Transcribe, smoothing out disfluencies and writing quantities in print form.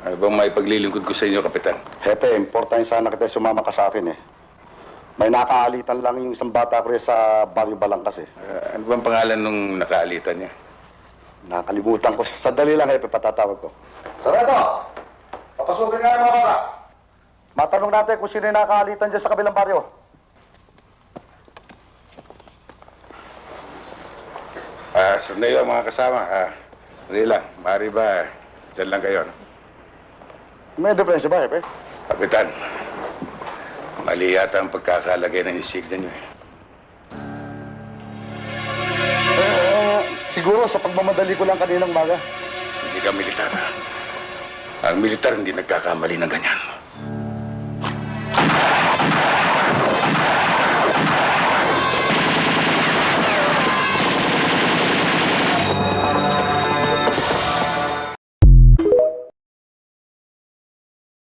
Ano bang may paglilingkod ko sa inyo, Kapitan? Hepe, importante sana kita sumama ka sa akin eh. May nakaalitan lang yung isang bata ko sa Barrio Balangkas eh. Ano bang pangalan nung nakaalitan niya? Nakalimutan ko. Sandali lang, Hepe, patatawag ko. Sarado! Papasukin nga yung mga bata. Matanong natin kung sino yung nakaalitan dyan sa kabilang baryo. Sandali lang mga kasama. Sandali lang. Maaari ba, dyan lang kayo, no? May diferensya ba, Hepe? Kapitan, mali yata ang pagkakalagay ng insignia niyo eh. Siguro sa pagmamadali ko lang kaninang umaga. Hindi ka militar. Ang militar hindi nagkakamali ng ganyan.